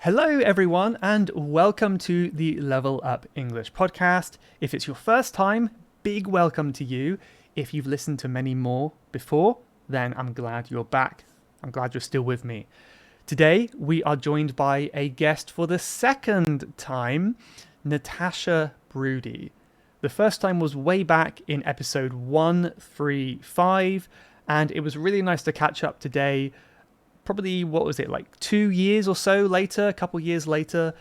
Hello, everyone, and welcome to the Level Up English podcast. If it's your first time, big welcome to you. If you've listened to many more before, then I'm glad you're back. I'm glad you're still with me. Today, we are joined by a guest for the second time, Natasha Broodie. The first time was way back in episode 135, and it was really nice to catch up today. Probably, like 2 years or so later, a couple years later.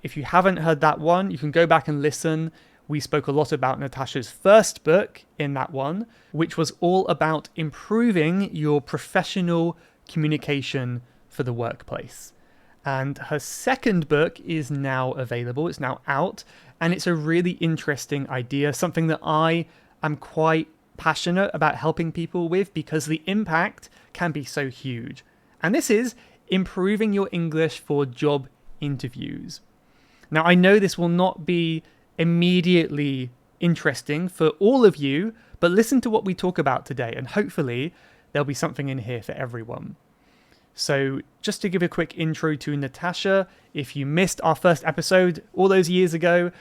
If you haven't heard that one, you can go back and listen. We spoke a lot about Natasha's first book in that one, which was all about improving your professional communication for the workplace. And her second book is now available. It's now out, and it's a really interesting idea, something that I am quite passionate about helping people with because the impact can be so huge. And this is improving your English for job interviews. Now, I know this will not be immediately interesting for all of you, but listen to what we talk about today, and hopefully there'll be something in here for everyone. So just to give a quick intro to Natasha, if you missed our first episode all those years ago,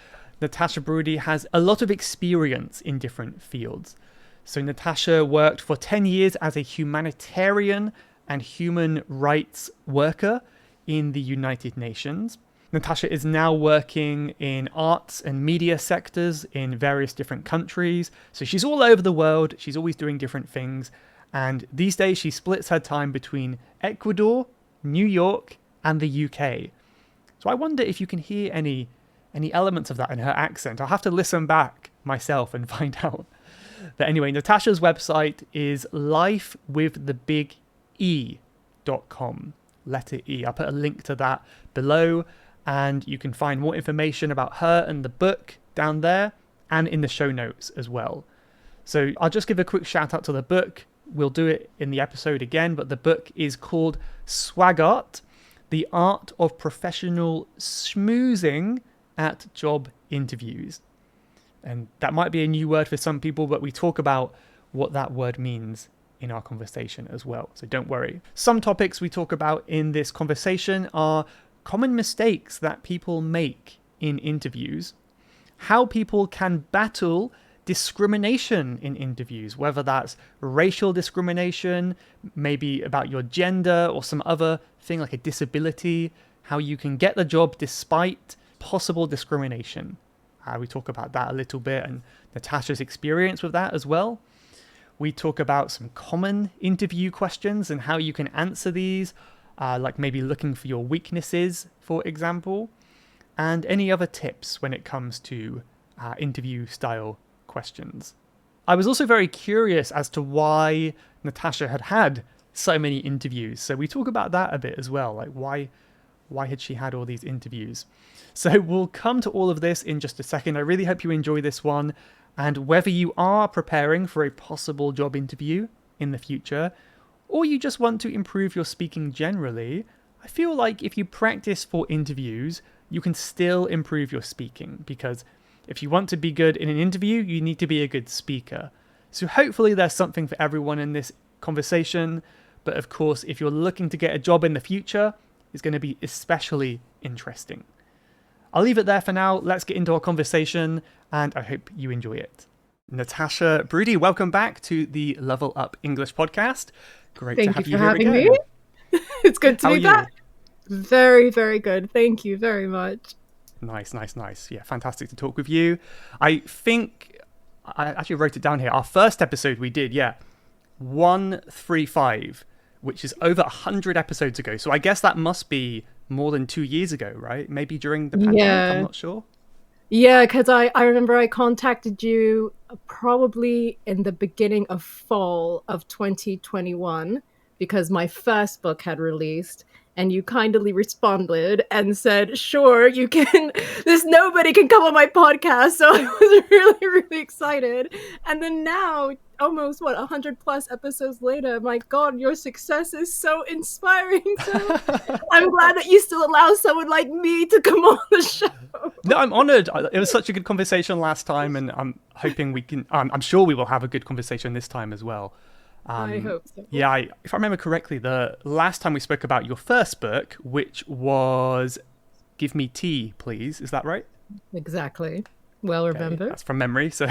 Natasha Broodie has a lot of experience in different fields. So Natasha worked for 10 years as a humanitarian and human rights worker in the United Nations. Natasha is now working in arts and media sectors in various different countries. So she's all over the world. She's always doing different things. And these days she splits her time between Ecuador, New York, and the UK. So I wonder if you can hear any elements of that in her accent. I'll have to listen back myself and find out. But anyway, Natasha's website is lifewiththebige.com. Letter E. I'll put a link to that below, and you can find more information about her and the book down there and in the show notes as well. So I'll just give a quick shout out to the book. We'll do it in the episode again, but the book is called Swaggart, The Art of Professional Schmoozing at Job Interviews. And that might be a new word for some people, but we talk about what that word means in our conversation as well. So don't worry. Some topics we talk about in this conversation are common mistakes that people make in interviews, how people can battle discrimination in interviews, whether that's racial discrimination, maybe about your gender or some other thing like a disability, how you can get the job despite possible discrimination. We talk about that a little bit and Natasha's experience with that as well. We talk about some common interview questions and how you can answer these, like maybe looking for your weaknesses, for example, and any other tips when it comes to interview style questions. I was also very curious as to why Natasha had so many interviews. So we talk about that a bit as well, like why had she had all these interviews? So we'll come to all of this in just a second. I really hope you enjoy this one. And whether you are preparing for a possible job interview in the future, or you just want to improve your speaking generally, I feel like if you practice for interviews, you can still improve your speaking. Because if you want to be good in an interview, you need to be a good speaker. So hopefully there's something for everyone in this conversation. But of course, if you're looking to get a job in the future, it's going to be especially interesting. I'll leave it there for now. Let's get into our conversation, and I hope you enjoy it. Natasha Broodie, welcome back to the Level Up English podcast. Great to have you here again. Thank you for having me. It's good to be back. Very, very good. Thank you very much. Nice. Yeah, fantastic to talk with you. I think I actually wrote it down here. Our first episode we did, 135, which is over 100 episodes ago. So I guess that must be more than 2 years ago, right? Maybe during the pandemic, I'm not sure. Yeah, because I remember I contacted you probably in the beginning of fall of 2021 because my first book had released, and you kindly responded and said, sure, you can, nobody can come on my podcast. So I was really, really excited. And then now, almost 100 plus episodes later, my God, your success is so inspiring. So I'm glad that you still allow someone like me to come on the show. No, I'm honored. It was such a good conversation last time, and I'm hoping we can, I'm sure we will have a good conversation this time as well. I hope so. Yeah, if I remember correctly, the last time we spoke about your first book, which was Give Me Tea, Please. Is that right? Exactly. Well Okay, remembered. that's from memory. So,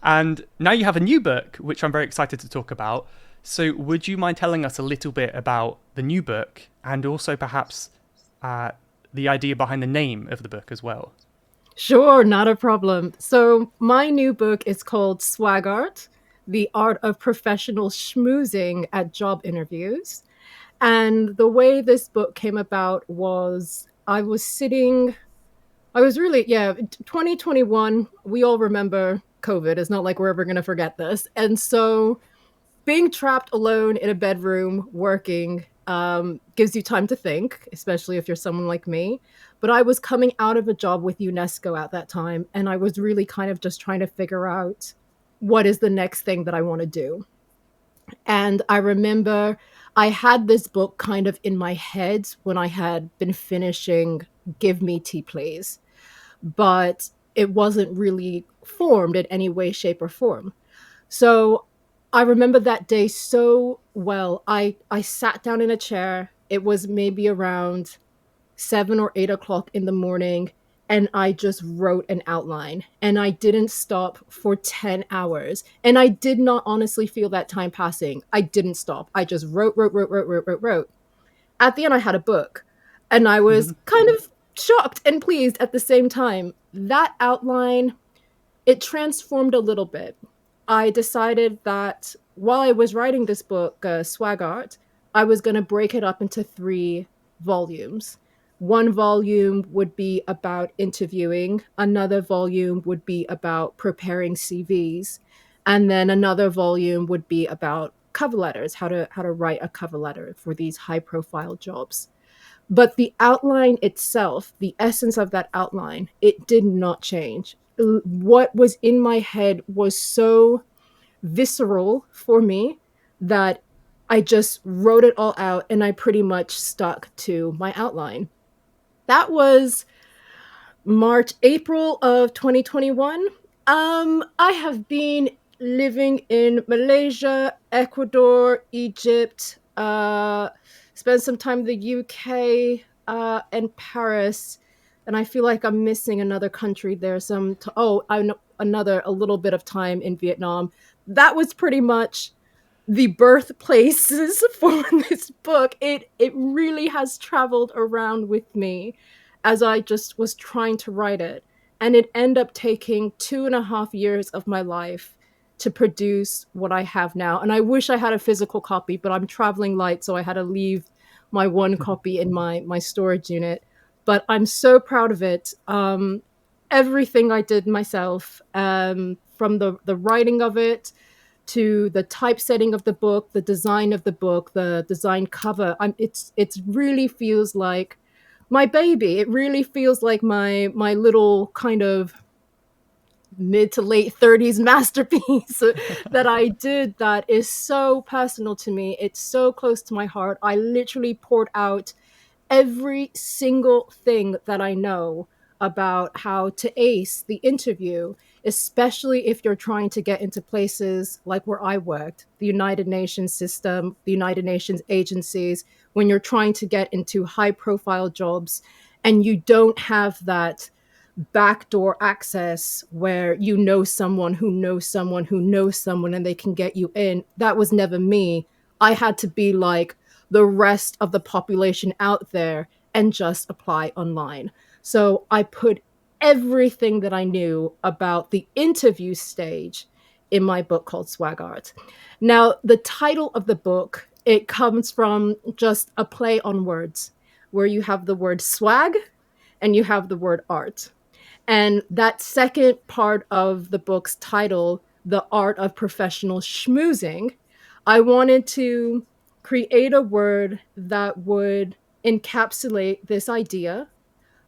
and now you have a new book, which I'm very excited to talk about. So, would you mind telling us a little bit about the new book and also perhaps uh, the idea behind the name of the book as well? Sure, not a problem. So, my new book is called Swaggart, The Art of Professional Schmoozing at Job Interviews. And the way this book came about was I was really, yeah, 2021, we all remember COVID. It's not like we're ever going to forget this. And so, being trapped alone in a bedroom working gives you time to think, especially if you're someone like me. But I was coming out of a job with UNESCO at that time, and I was really kind of just trying to figure out what is the next thing that I want to do. And I remember I had this book kind of in my head when I had been finishing Give Me Tea Please, but it wasn't really formed in any way, shape, or form. So I remember that day so well. I sat down in a chair. It was maybe around 7 or 8 o'clock in the morning, and I just wrote an outline. And I didn't stop for 10 hours. And I did not honestly feel that time passing. I didn't stop. I just wrote. At the end, I had a book, and I was kind of shocked and pleased at the same time. That outline, it transformed a little bit. I decided that while I was writing this book, Swaggart, I was going to break it up into 3 volumes. One volume would be about interviewing, another volume would be about preparing CVs, and then another volume would be about cover letters, how to write a cover letter for these high profile jobs. But the outline itself, the essence of that outline, it did not change. What was in my head was so visceral for me that I just wrote it all out and I pretty much stuck to my outline. That was April of 2021. I have been living in Malaysia, Ecuador, Egypt, spent some time in the UK, and Paris, and I feel like I'm missing another country there. I know another a little bit of time in Vietnam. That was pretty much the birthplaces for this book. It really has traveled around with me as I just was trying to write it. And it ended up taking 2.5 years of my life to produce what I have now. And I wish I had a physical copy, but I'm traveling light, so I had to leave my one copy in my storage unit. But I'm so proud of it. Everything I did myself, from the writing of it to the typesetting of the book, the design of the book, the design cover. It's really feels like my baby. It really feels like my little kind of mid to late 30s masterpiece that I did, that is so personal to me. It's so close to my heart. I literally poured out every single thing that I know about how to ace the interview, especially if you're trying to get into places like where I worked, the United Nations system, the United Nations agencies, when you're trying to get into high profile jobs and you don't have that backdoor access where you know someone who knows someone who knows someone and they can get you in. That was never me. I had to be like the rest of the population out there and just apply online. So I put everything that I knew about the interview stage in my book called Swaggart. Now, the title of the book, it comes from just a play on words where you have the word swag and you have the word art. And that second part of the book's title, The Art of Professional Schmoozing, I wanted to create a word that would encapsulate this idea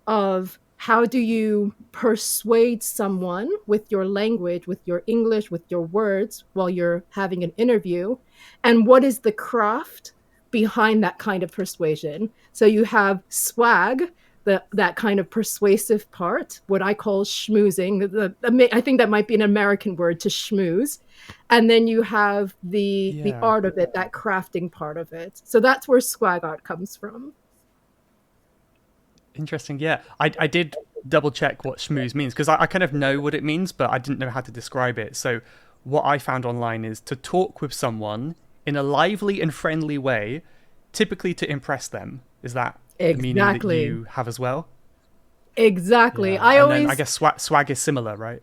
of how do you persuade someone with your language, with your English, with your words while you're having an interview, and what is the craft behind that kind of persuasion. So you have swag, that kind of persuasive part, what I call schmoozing. I think that might be an American word, to schmooze. And then you have the Yeah. art of it, that crafting part of it. So that's where Swaggart comes from. Interesting. Yeah. I did double check what schmooze means because I kind of know what it means, but I didn't know how to describe it. So what I found online is to talk with someone in a lively and friendly way, typically to impress them. Is that the meaning that Exactly. you have as well? Exactly. Yeah. I And then I always, guess swag is similar, right?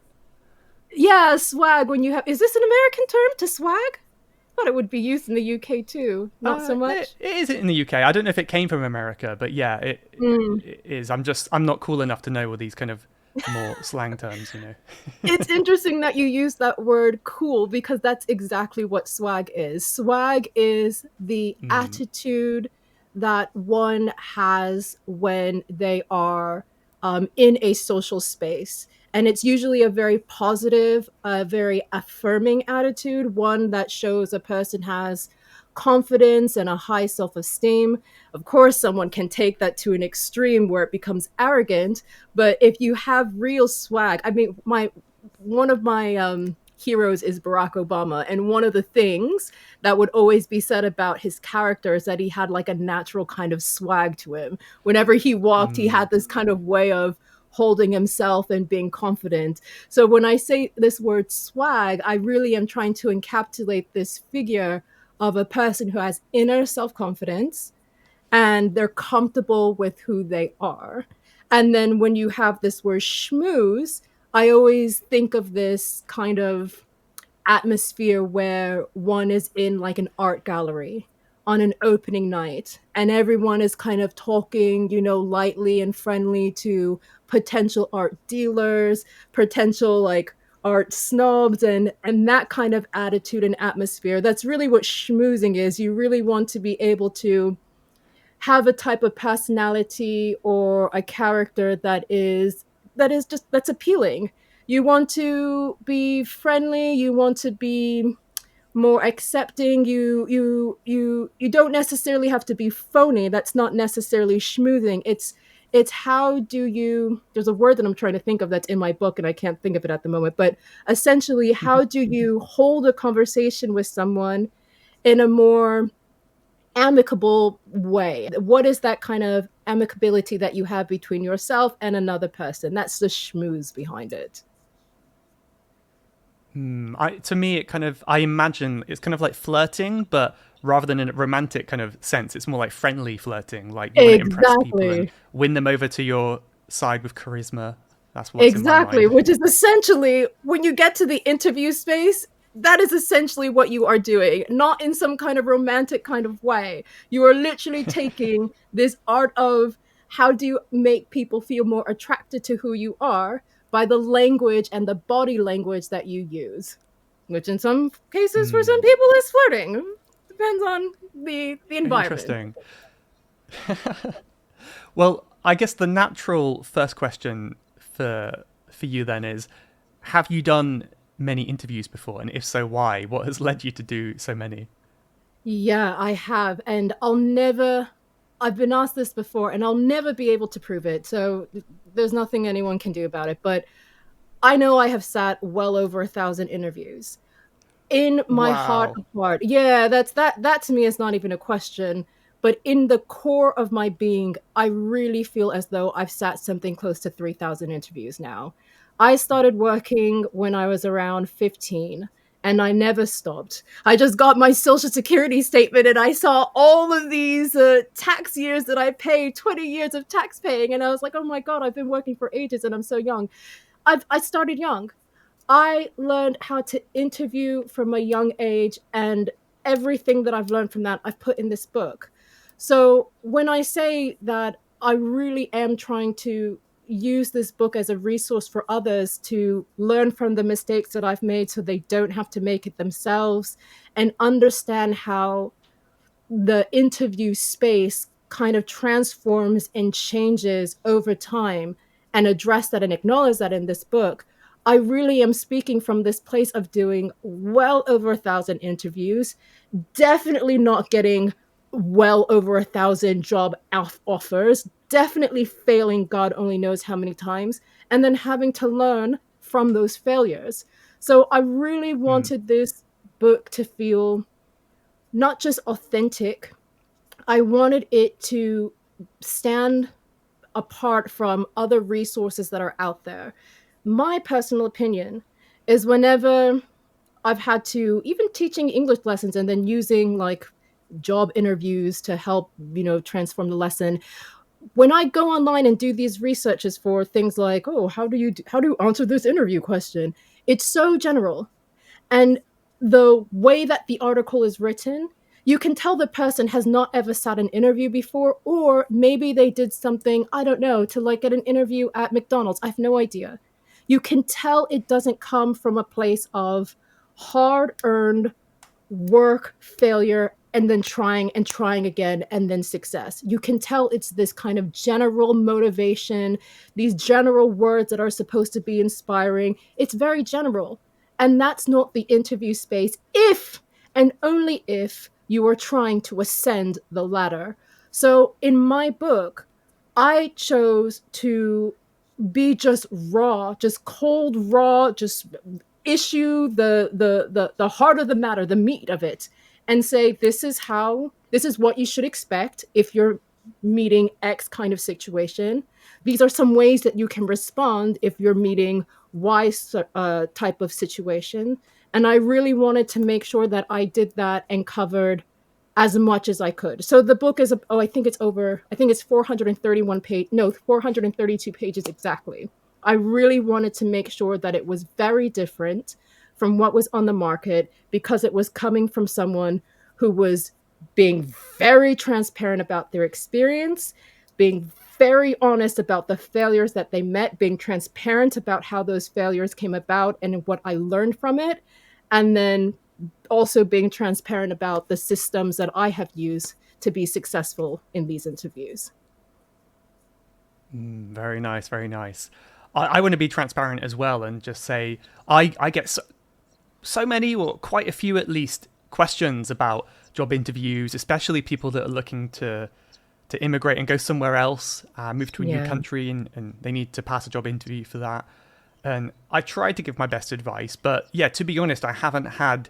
yeah, swag. When you have, is this an American term, to swag? I thought it would be used in the UK too. Not so It much. is in the UK. I don't know if it came from America, but yeah, Mm. it is. I'm not cool enough to know all these kind of more slang terms, you know. It's interesting that you use that word cool, because that's exactly what swag is. Swag is the Mm. attitude that one has when they are in a social space. And it's usually a very positive, a very affirming attitude, one that shows a person has confidence and a high self esteem. Of course, someone can take that to an extreme where it becomes arrogant, but if you have real swag, I mean, my one of my heroes is Barack Obama, and one of the things that would always be said about his character is that he had like a natural kind of swag to him. Whenever he walked, he Mm. had this kind of way of holding himself and being confident. So when I say this word swag, I really am trying to encapsulate this figure of a person who has inner self confidence and they're comfortable with who they are. And then when you have this word schmooze, I always think of this kind of atmosphere where one is in like an art gallery on an opening night and everyone is kind of talking, lightly and friendly to potential art dealers, potential like art snobs, and that kind of attitude and atmosphere. That's really what schmoozing is. You really want to be able to have a type of personality or a character that's appealing. You want to be friendly, you want to be more accepting. You don't necessarily have to be phony. That's not necessarily schmoozing. It's how do you, there's a word that I'm trying to think of that's in my book and I can't think of it at the moment, but essentially how do you hold a conversation with someone in a more amicable way? What is that kind of amicability that you have between yourself and another person? That's the schmooze behind it. To me, it kind of, I imagine it's kind of like flirting, but rather than in a romantic kind of sense, it's more like friendly flirting. Like you want to impress people and Exactly. win them over to your side with charisma. That's what's in my Exactly. mind. Which is essentially when you get to the interview space, that is essentially what you are doing, not in some kind of romantic kind of way. You are literally taking this art of how do you make people feel more attracted to who you are by the language and the body language that you use, which in some cases for some Mm, people is flirting. Depends on the environment. interesting. Well, I guess the natural first question for you then is, have you done many interviews before, and if so, why? What has led you to do so many? Yeah, I have. And I've been asked this before, and I'll never be able to prove it. So there's nothing anyone can do about it. But I know I have sat well over 1,000 interviews. In my heart Wow. of heart, yeah, that to me is not even a question. But in the core of my being, I really feel as though I've sat something close to 3,000 interviews now. I started working when I was around 15 and I never stopped. I just got my social security statement and I saw all of these tax years that I paid, 20 years of tax paying. And I was like, oh my God, I've been working for ages and I'm so young. I started young. I learned how to interview from a young age, and everything that I've learned from that, I've put in this book. So when I say that I really am trying to use this book as a resource for others to learn from the mistakes that I've made so they don't have to make it themselves and understand how the interview space kind of transforms and changes over time and address that and acknowledge that in this book, I really am speaking from this place of doing well over 1,000 interviews, definitely not getting well over 1,000 job offers, definitely failing God only knows how many times, and then having to learn from those failures. So I really Mm, wanted this book to feel not just authentic, I wanted it to stand apart from other resources that are out there. My personal opinion is whenever I've had to, even teaching English lessons and then using like job interviews to help, transform the lesson. When I go online and do these researches for things like, oh, how do you answer this interview question? It's so general. And the way that the article is written, you can tell the person has not ever sat an interview before, or maybe they did something, I don't know, to like get an interview at McDonald's. I have no idea. You can tell it doesn't come from a place of hard earned work, failure, and then trying and trying again, and then success. You can tell it's this kind of general motivation, these general words that are supposed to be inspiring. It's very general. And that's not the interview space if and only if you are trying to ascend the ladder. So in my book, I chose to be just raw, just cold raw, just issue the heart of the matter, the meat of it, and say this is what you should expect if you're meeting X kind of situation. These are some ways that you can respond if you're meeting Y type of situation. And I really wanted to make sure that I did that and covered as much as I could. So the book is, I think it's 431 page, no, 432 pages exactly. I really wanted to make sure that it was very different from what was on the market because it was coming from someone who was being very transparent about their experience, being very honest about the failures that they met, being transparent about how those failures came about and what I learned from it, and then also being transparent about the systems that I have used to be successful in these interviews. very nice, very nice. I want to be transparent as well and just say I get so many, or quite a few at least, questions about job interviews, especially people that are looking to immigrate and go somewhere else, move to a new Yeah. country, and they need to pass a job interview for that. And I tried to give my best advice, but yeah, to be honest, I haven't had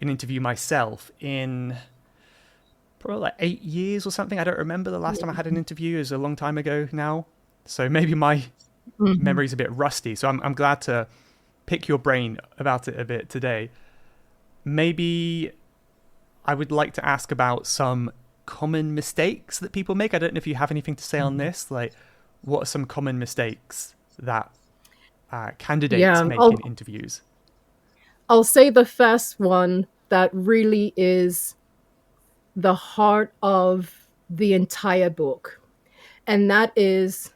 an interview myself in probably like 8 years or something. I don't remember the last time I had an interview. It was a long time ago now. So maybe my Mm-hmm. memory's a bit rusty. So I'm glad to pick your brain about it a bit today. Maybe I would like to ask about some common mistakes that people make. I don't know if you have anything to say on Mm-hmm. this. Like, what are some common mistakes that candidates Yeah, make in interviews? I'll say the first one that really is the heart of the entire book, and that is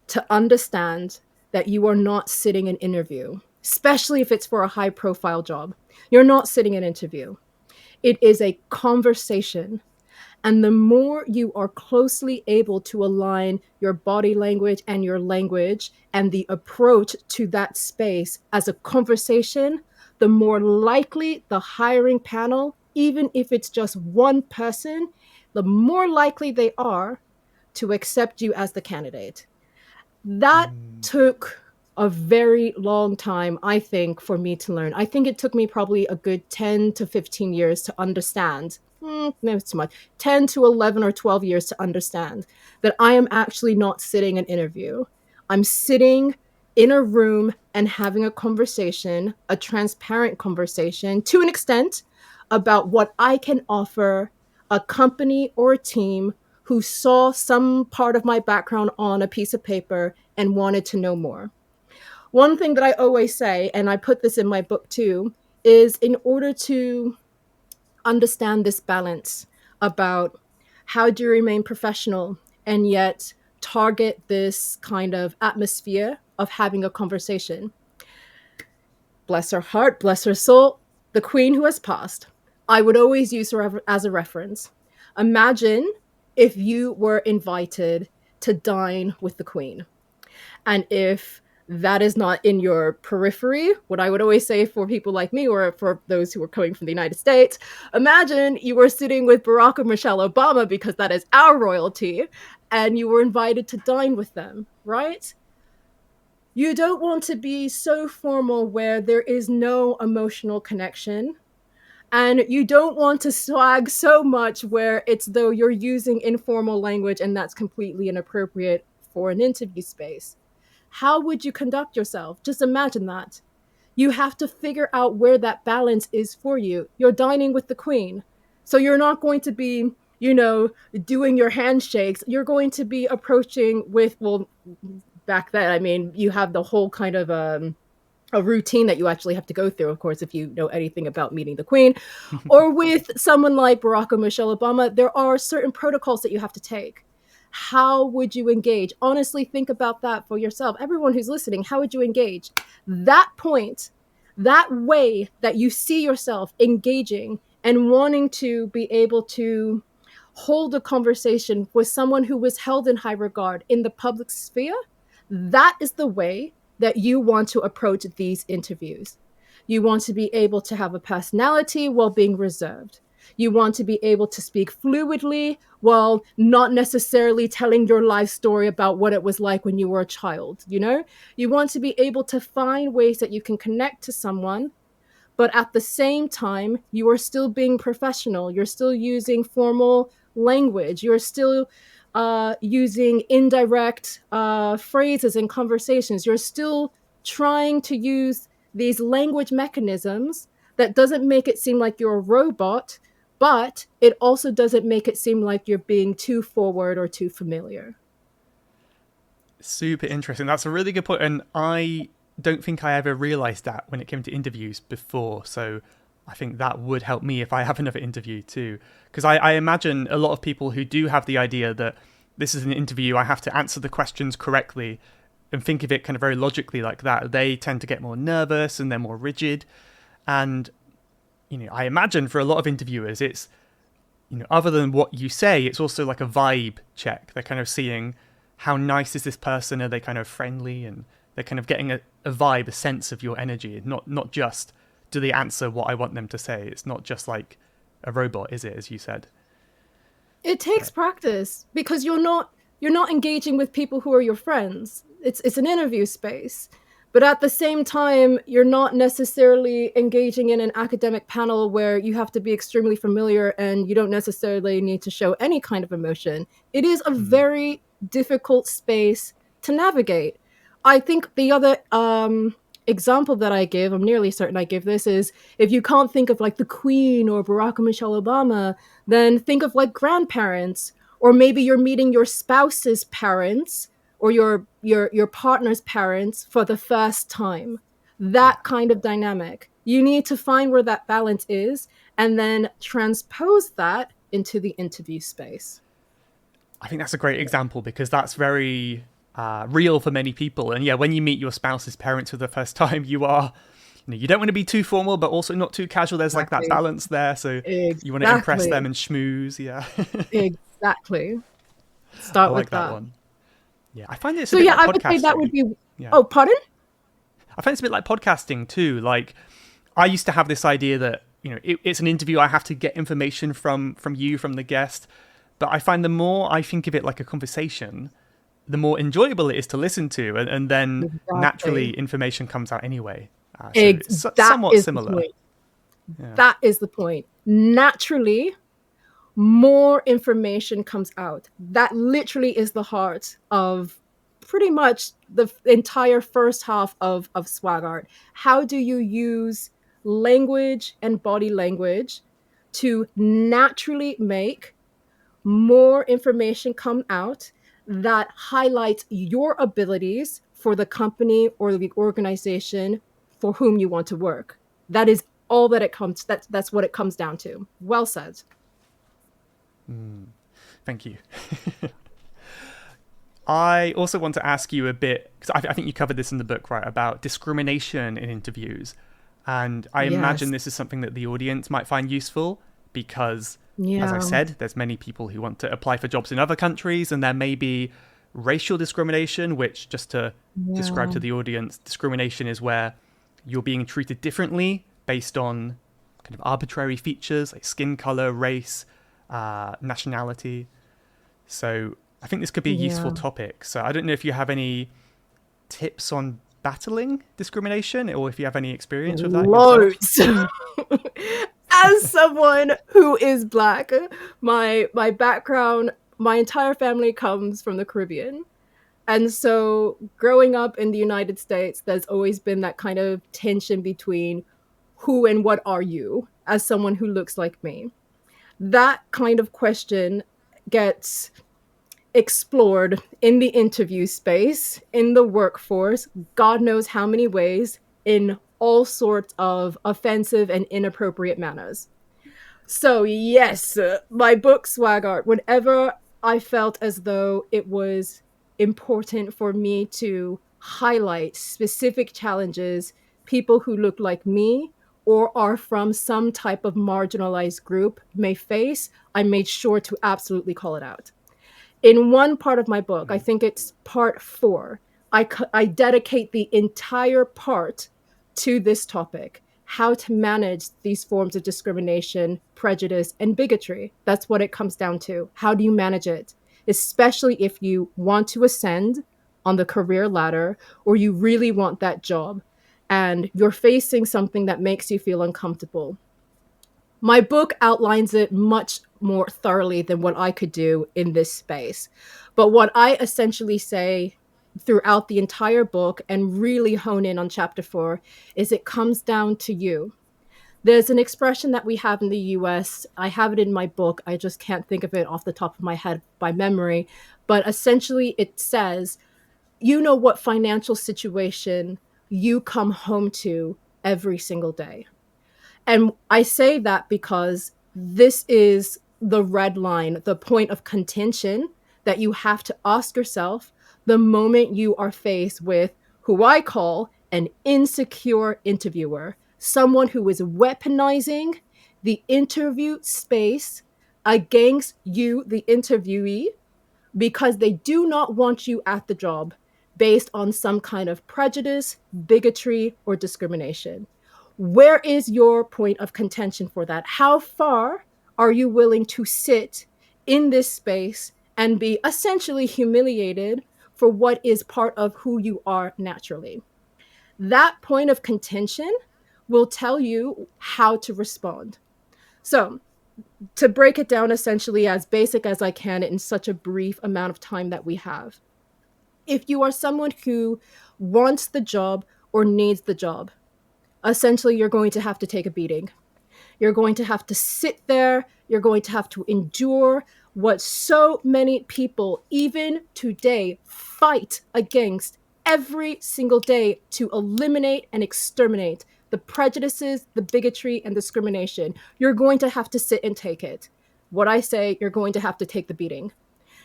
to understand that you are not sitting an interview, especially if it's for a high profile job. You're not sitting an interview. It is a conversation. And the more you are closely able to align your body language and your language and the approach to that space as a conversation, the more likely the hiring panel, even if it's just one person, the more likely they are to accept you as the candidate. That Mm, took a very long time, I think, for me to learn. I think it took me probably a good 10 to 15 years to understand. Maybe it's too much. 10 to 11 or 12 years to understand that I am actually not sitting an interview. I'm sitting in a room and having a conversation, a transparent conversation to an extent about what I can offer a company or a team who saw some part of my background on a piece of paper and wanted to know more. One thing that I always say, and I put this in my book too, is in order to understand this balance about how do you remain professional and yet target this kind of atmosphere of having a conversation. Bless her heart, bless her soul, the queen who has passed. I would always use her as a reference. Imagine if you were invited to dine with the queen, and if that is not in your periphery. What I would always say for people like me, or for those who are coming from the United States, imagine you were sitting with Barack or Michelle Obama, because that is our royalty, and you were invited to dine with them, right? You don't want to be so formal where there is no emotional connection. And you don't want to swag so much where it's though you're using informal language and that's completely inappropriate for an interview space. How would you conduct yourself? Just imagine that. You have to figure out where that balance is for you. You're dining with the queen. So you're not going to be, doing your handshakes. You're going to be approaching with, well, back then, I mean, you have the whole kind of a routine that you actually have to go through, of course, if you know anything about meeting the queen. Or with someone like Barack or Michelle Obama, there are certain protocols that you have to take. How would you engage? Honestly, think about that for yourself. Everyone who's listening, how would you engage? That point, that way that you see yourself engaging and wanting to be able to hold a conversation with someone who was held in high regard in the public sphere, that is the way that you want to approach these interviews. You want to be able to have a personality while being reserved. You want to be able to speak fluidly while not necessarily telling your life story about what it was like when you were a child, You want to be able to find ways that you can connect to someone, but at the same time, you are still being professional. You're still using formal language. You're still using indirect phrases in conversations. You're still trying to use these language mechanisms that doesn't make it seem like you're a robot, but it also doesn't make it seem like you're being too forward or too familiar. Super interesting. That's a really good point. And I don't think I ever realized that when it came to interviews before. So I think that would help me if I have another interview too. Because I imagine a lot of people who do have the idea that this is an interview, I have to answer the questions correctly and think of it kind of very logically like that. They tend to get more nervous and they're more rigid. And, I imagine for a lot of interviewers, it's, other than what you say, it's also like a vibe check. They're kind of seeing how nice is this person? Are they kind of friendly? And they're kind of getting a vibe, a sense of your energy, not just do they answer what I want them to say. It's not just like a robot, is it, as you said? It takes practice, because you're not engaging with people who are your friends. It's an interview space. But at the same time, you're not necessarily engaging in an academic panel where you have to be extremely familiar and you don't necessarily need to show any kind of emotion. It is a very difficult space to navigate. I think the other example that I give, I'm nearly certain I give this, is if you can't think of like the Queen or Barack or Michelle Obama, then think of like grandparents, or maybe you're meeting your spouse's parents or your partner's parents for the first time. That kind of dynamic. You need to find where that balance is and then transpose that into the interview space. I think that's a great example, because that's very real for many people. And yeah, when you meet your spouse's parents for the first time, you are, you don't want to be too formal, but also not too casual. There's like that balance there. So you want to impress them and schmooze. Yeah. Exactly. Start with that one. Yeah, I find it's so. Yeah, I would say that would be. Yeah. Oh, pardon? I find it's a bit like podcasting too. Like, I used to have this idea that it's an interview. I have to get information from you, from the guest. But I find the more I think of it like a conversation, the more enjoyable it is to listen to, and then naturally information comes out anyway. So it's somewhat similar. Yeah. That is the point. Naturally, more information comes out. That literally is the heart of pretty much the entire first half of Swaggart. How do you use language and body language to naturally make more information come out that highlights your abilities for the company or the organization for whom you want to work? That is all that it comes. That's what it comes down to. Well said. Thank you. I also want to ask you a bit, because I think you covered this in the book, right, about discrimination in interviews. And I imagine this is something that the audience might find useful, because, as I said, there's many people who want to apply for jobs in other countries, and there may be racial discrimination, which, just to describe Yeah. to the audience, discrimination is where you're being treated differently based on kind of arbitrary features like skin color, race, nationality. So I think this could be a useful Yeah. topic. So I don't know if you have any tips on battling discrimination, or if you have any experience with that yourself. Loads. As someone who is Black, my background, my entire family comes from the Caribbean. And so growing up in the United States, there's always been that kind of tension between who and what are you as someone who looks like me. That kind of question gets explored in the interview space, in the workforce, God knows how many ways, in all sorts of offensive and inappropriate manners. So, yes, my book Swaggart, whenever I felt as though it was important for me to highlight specific challenges people who look like me or are from some type of marginalized group may face, I made sure to absolutely call it out. In one part of my book, I think it's part 4, I dedicate the entire part to this topic: how to manage these forms of discrimination, prejudice, and bigotry. That's what it comes down to. How do you manage it? Especially if you want to ascend on the career ladder or you really want that job and you're facing something that makes you feel uncomfortable. My book outlines it much more thoroughly than what I could do in this space. But what I essentially say throughout the entire book and really hone in on chapter 4 is it comes down to you. There's an expression that we have in the US. I have it in my book. I just can't think of it off the top of my head by memory. But essentially, it says, you know what financial situation you come home to every single day. And I say that because this is the red line, the point of contention that you have to ask yourself the moment you are faced with who I call an insecure interviewer, someone who is weaponizing the interview space against you, the interviewee, because they do not want you at the job based on some kind of prejudice, bigotry, or discrimination. Where is your point of contention for that? How far are you willing to sit in this space and be essentially humiliated for what is part of who you are naturally? That point of contention will tell you how to respond. So, to break it down essentially as basic as I can in such a brief amount of time that we have, if you are someone who wants the job or needs the job, essentially you're going to have to take a beating. You're going to have to sit there. You're going to have to endure what so many people, even today, fight against every single day to eliminate and exterminate the prejudices, the bigotry, and discrimination. You're going to have to sit and take it. What I say, you're going to have to take the beating.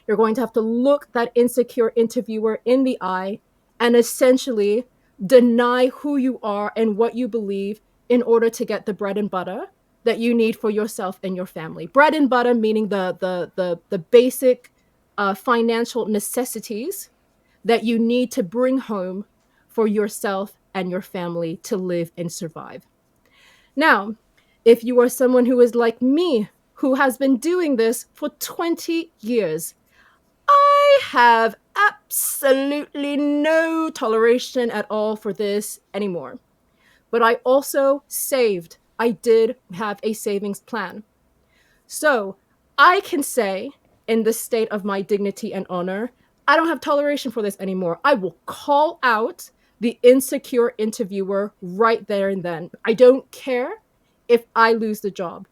You're going to have to look that insecure interviewer in the eye and essentially deny who you are and what you believe in order to get the bread and butter that you need for yourself and your family. Bread and butter meaning the basic financial necessities that you need to bring home for yourself and your family to live and survive. Now, if you are someone who is like me, who has been doing this for 20 years, I have absolutely no toleration at all for this anymore. But I also saved. I did have a savings plan. So I can say, in the state of my dignity and honor, I don't have toleration for this anymore. I will call out the insecure interviewer right there and then. I don't care if I lose the job.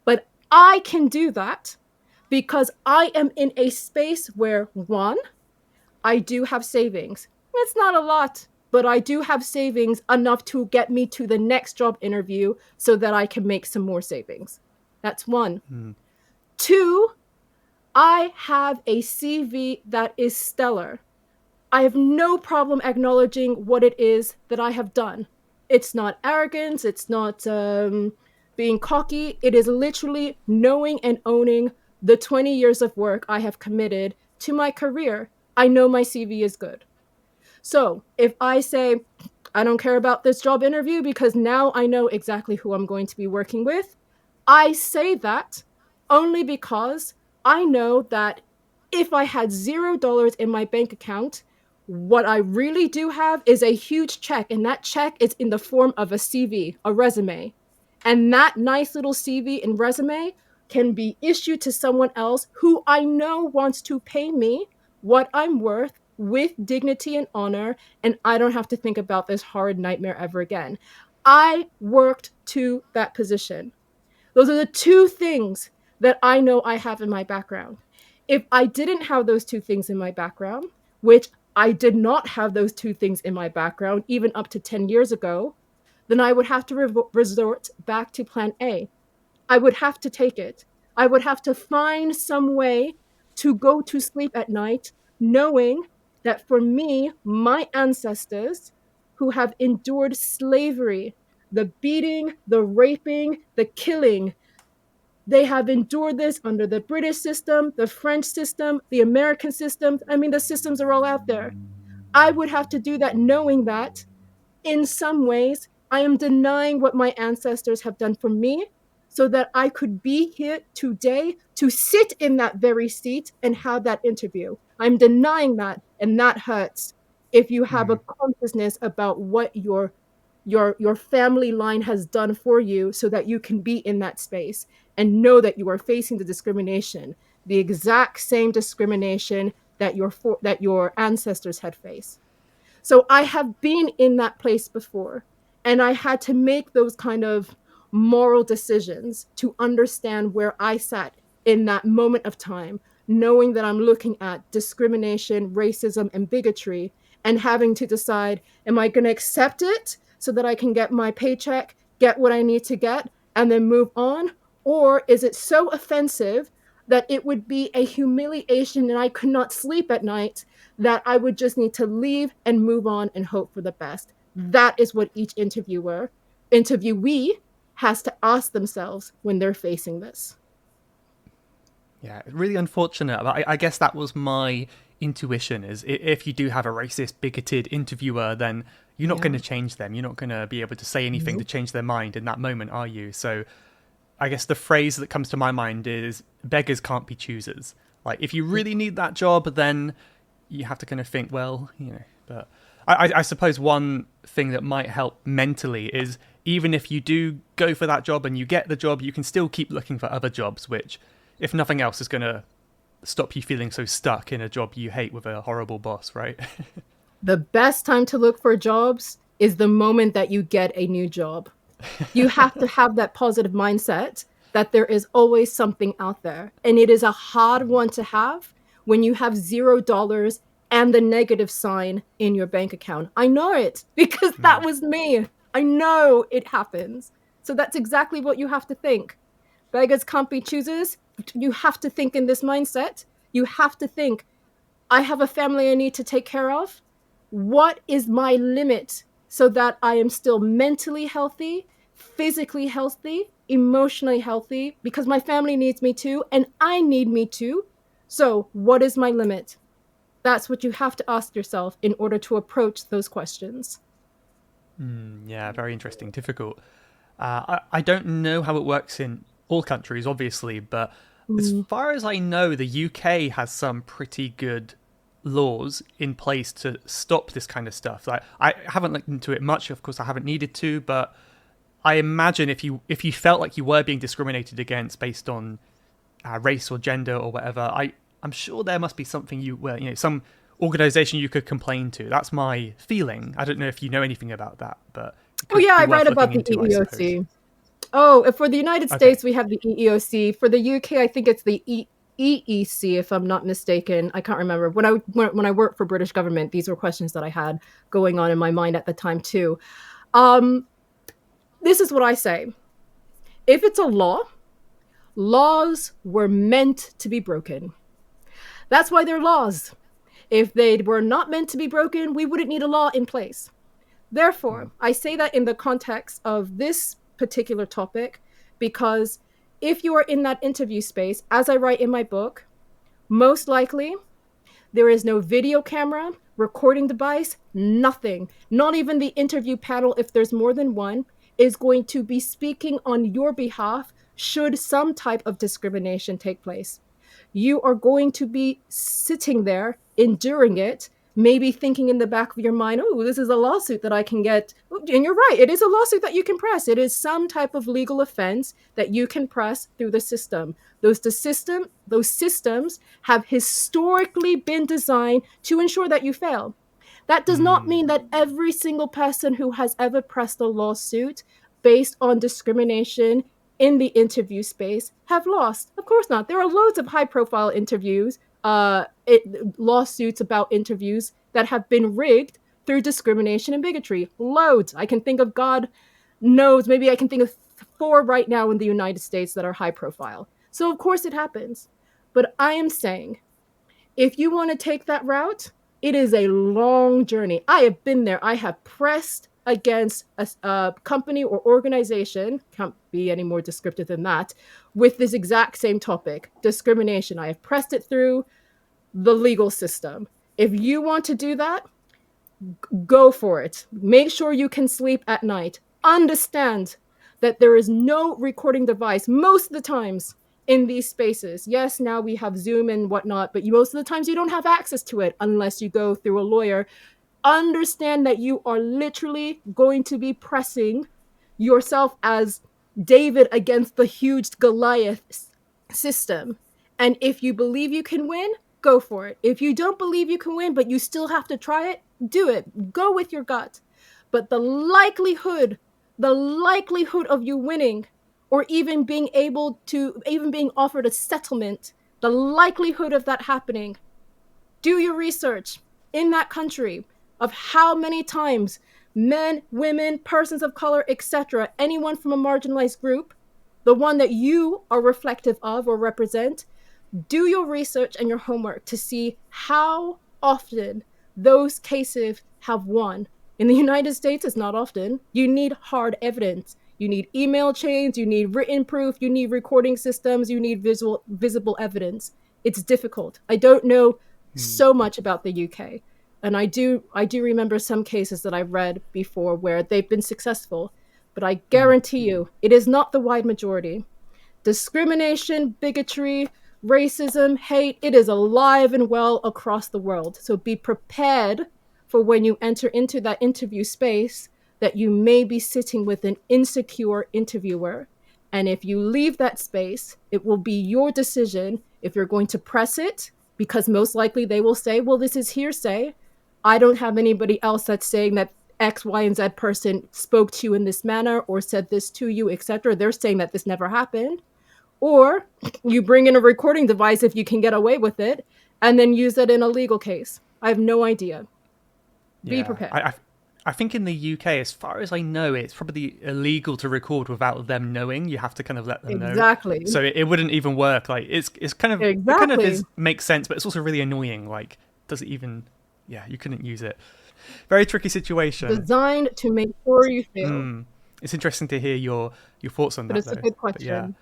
But I can do that because I am in a space where, one, I do have savings. It's not a lot, but I do have savings enough to get me to the next job interview so that I can make some more savings. That's one. Two, I have a CV that is stellar. I have no problem acknowledging what it is that I have done. It's not arrogance. It's not being cocky. It is literally knowing and owning the 20 years of work I have committed to my career I know my CV is good. So if I say, I don't care about this job interview because now I know exactly who I'm going to be working with, I say that only because I know that if I had $0 in my bank account, what I really do have is a huge check, and that check is in the form of a CV, a resume. And that nice little CV and resume can be issued to someone else who I know wants to pay me what I'm worth with dignity and honor, and I don't have to think about this horrid nightmare ever again. I worked to that position. Those are the two things that I know I have in my background. If I didn't have those two things in my background, which I did not have those two things in my background even up to 10 years ago, then I would have to resort back to plan A. I would have to take it. I would have to find some way to go to sleep at night knowing that for me, my ancestors who have endured slavery, the beating, the raping, the killing, they have endured this under the British system, the French system, the American system. I mean, the systems are all out there. I would have to do that knowing that in some ways, I am denying what my ancestors have done for me so that I could be here today to sit in that very seat and have that interview. I'm denying that, and that hurts if you have a Mm. consciousness about what your family line has done for you so that you can be in that space and know that you are facing the discrimination, the exact same discrimination that your ancestors had faced. So I have been in that place before, and I had to make those kind of moral decisions to understand where I sat in that moment of time, knowing that I'm looking at discrimination, racism, and bigotry, and having to decide, am I going to accept it so that I can get my paycheck, get what I need to get, and then move on? Or is it so offensive that it would be a humiliation and I could not sleep at night, that I would just need to leave and move on and hope for the best? That is what each interviewee has to ask themselves when they're facing this. Yeah, really unfortunate. But I guess that was my intuition: is if you do have a racist, bigoted interviewer, then you're not Yeah. going to change them. You're not going to be able to say anything to Nope. change their mind in that moment, are you? So I guess the phrase that comes to my mind is beggars can't be choosers. Like, if you really need that job, then you have to kind of think, well, but I suppose one thing that might help mentally is, even if you do go for that job and you get the job, you can still keep looking for other jobs, which, if nothing else, is going to stop you feeling so stuck in a job you hate with a horrible boss, right? The best time to look for jobs is the moment that you get a new job. You have to have that positive mindset that there is always something out there. And it is a hard one to have when you have $0 and the negative sign in your bank account. I know it because that was me. I know it happens. So that's exactly what you have to think. Beggars can't be choosers. You have to think in this mindset. You have to think, I have a family I need to take care of. What is my limit so that I am still mentally healthy, physically healthy, emotionally healthy, because my family needs me too, and I need me too. So, what is my limit? That's what you have to ask yourself in order to approach those questions. Yeah, very interesting. Difficult. I don't know how it works in all countries, obviously, but as Mm. far as I know, the UK has some pretty good laws in place to stop this kind of stuff. Like, I haven't looked into it much. Of course, I haven't needed to, but I imagine if you felt like you were being discriminated against based on race or gender or whatever, I'm sure there must be something some organization you could complain to. That's my feeling. I don't know if you know anything about that, but it Oh, could yeah, be I worth read looking about the into, I suppose. EEOC. Oh, for the United Okay. States, we have the EEOC. For the UK, I think it's the EEC, if I'm not mistaken. I can't remember. When I worked for British government, these were questions that I had going on in my mind at the time too. Um, this is what I say. If it's a law, laws were meant to be broken. That's why they're laws. If they were not meant to be broken, we wouldn't need a law in place. Therefore, I say that in the context of this particular topic because if you are in that interview space, as I write in my book, most likely There is no video camera, recording device, nothing. Not even the interview panel, if there's more than one, is going to be speaking on your behalf should some type of discrimination take place. You are going to be sitting there, enduring it, maybe thinking in the back of your mind, oh, this is a lawsuit that I can get. And you're right, it is a lawsuit that you can press. It is some type of legal offense that you can press through the system. Those systems have historically been designed to ensure that you fail. That does not mean that every single person who has ever pressed a lawsuit based on discrimination in the interview space have lost. Of course not. There are loads of high-profile lawsuits about interviews that have been rigged through discrimination and bigotry. Loads. I can think of, God knows, maybe I can think of 4 right now in the United States that are high-profile. So of course it happens. But I am saying, if you want to take that route, it is a long journey. I have been there. I have pressed against a company or organization, can't be any more descriptive than that, with this exact same topic, discrimination. I have pressed it through the legal system. If you want to do that, go for it. Make sure you can sleep at night. Understand that there is no recording device most of the times in these spaces. Yes, now we have Zoom and whatnot, but most of the times you don't have access to it unless you go through a lawyer. Understand that you are literally going to be pressing yourself as David against the huge Goliath system. And if you believe you can win, go for it. If you don't believe you can win, but you still have to try it, do it. Go with your gut. But the likelihood of you winning, or even being offered a settlement, the likelihood of that happening, do your research in that country of how many times men, women, persons of color, etc., anyone from a marginalized group, the one that you are reflective of or represent, do your research and your homework to see how often those cases have won. In the United States, it's not often. You need hard evidence. You need email chains, you need written proof, you need recording systems, you need visible evidence. It's difficult. I don't know so much about the UK. And I do remember some cases that I've read before where they've been successful. But I guarantee you, it is not the wide majority. Discrimination, bigotry, racism, hate, it is alive and well across the world. So be prepared for when you enter into that interview space that you may be sitting with an insecure interviewer. And if you leave that space, it will be your decision if you're going to press it, because most likely they will say, well, this is hearsay. I don't have anybody else that's saying that X, Y, and Z person spoke to you in this manner or said this to you, etc. They're saying that this never happened. Or you bring in a recording device if you can get away with it, and then use it in a legal case. I have no idea. Be prepared. I think in the UK, as far as I know, it's probably illegal to record without them knowing. You have to kind of let them know. Exactly. So it wouldn't even work. Like it's kind of exactly. It kind of makes sense, but it's also really annoying. Like, does it even? Yeah, you couldn't use it. Very tricky situation. Designed to make sure you fail. It's interesting to hear your thoughts on that. But it's a good question.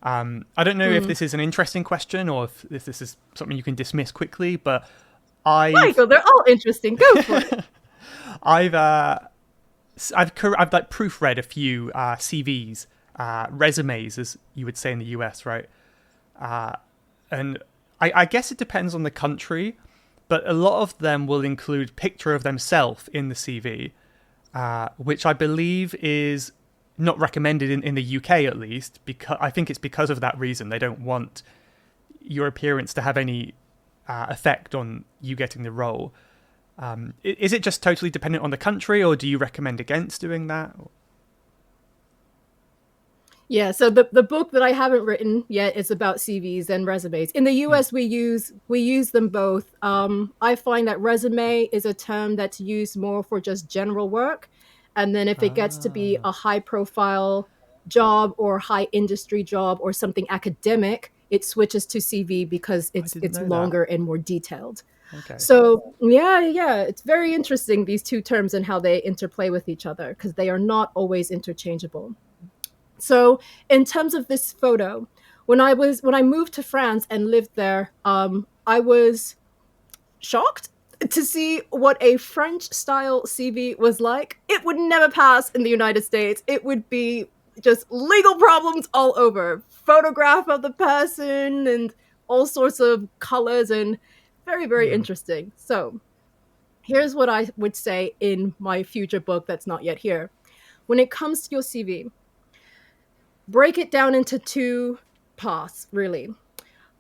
I don't know if this is an interesting question or if this is something you can dismiss quickly, but Michael, they're all interesting. Go for it. I've like proofread a few CVs, resumes, as you would say in the US, right? And I guess it depends on the country, but a lot of them will include picture of themselves in the CV, which I believe is not recommended in the UK, at least, because I think it's because of that reason. They don't want your appearance to have any effect on you getting the role. Is it just totally dependent on the country, or do you recommend against doing that? Yeah, so the book that I haven't written yet is about CVs and resumes. In the US, we use them both. I find that resume is a term that's used more for just general work. And then if it gets to be a high profile job or high industry job or something academic, it switches to CV because it's longer and more detailed. Okay. So yeah, it's very interesting, these two terms and how they interplay with each other, because they are not always interchangeable. So in terms of this photo, when I moved to France and lived there, I was shocked to see what a French style CV was like. It would never pass in the United States. It would be just legal problems all over. Photograph of the person and all sorts of colors, and very, very interesting. So here's what I would say in my future book that's not yet here. When it comes to your CV, break it down into two paths, really.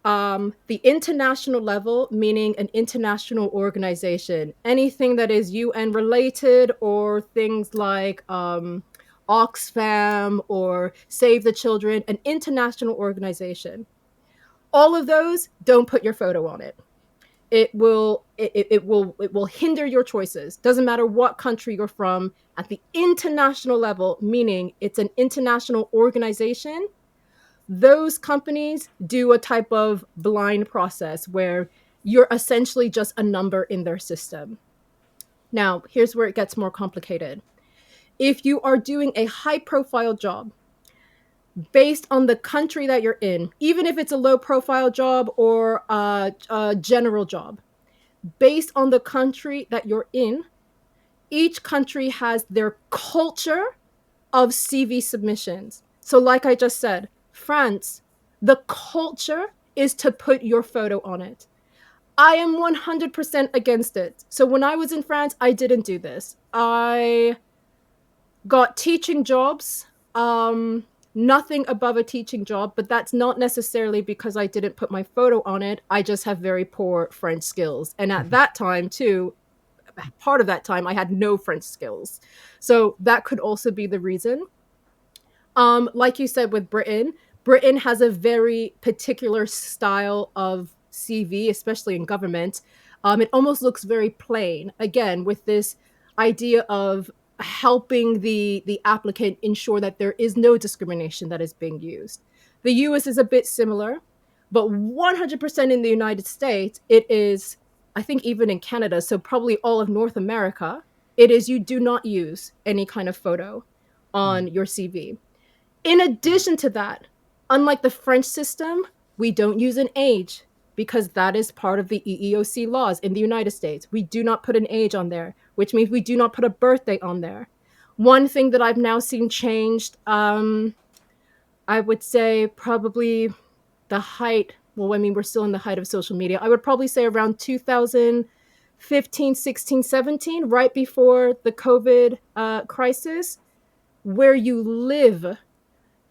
The international level, meaning an international organization, anything that is UN related, or things like Oxfam or Save the Children, an international organization. All of those, don't put your photo on it. It will hinder your choices. Doesn't matter what country you're from. At the international level, meaning it's an international organization, those companies do a type of blind process where you're essentially just a number in their system. Now, here's where it gets more complicated. If you are doing a high profile job based on the country that you're in, even if it's a low profile job or a general job, based on the country that you're in, each country has their culture of CV submissions. So, like I just said, France, the culture is to put your photo on it. I am 100% against it. So, when I was in France, I didn't do this. I got teaching jobs, nothing above a teaching job, but that's not necessarily because I didn't put my photo on it. I just have very poor French skills. And at that time, too, part of that time, I had no French skills. So that could also be the reason. Like you said with Britain, Britain has a very particular style of CV, especially in government. It almost looks very plain. Again, with this idea of helping the applicant ensure that there is no discrimination that is being used. The US is a bit similar, but 100% in the United States, it is, I think even in Canada, so probably all of North America, it is you do not use any kind of photo on your CV. In addition to that, unlike the French system, we don't use an age because that is part of the EEOC laws in the United States. We do not put an age on there, which means we do not put a birthday on there. One thing that I've now seen changed, I would say probably the height. Well, I mean, we're still in the height of social media. I would probably say around 2015, 16, 17, right before the COVID crisis, where you live.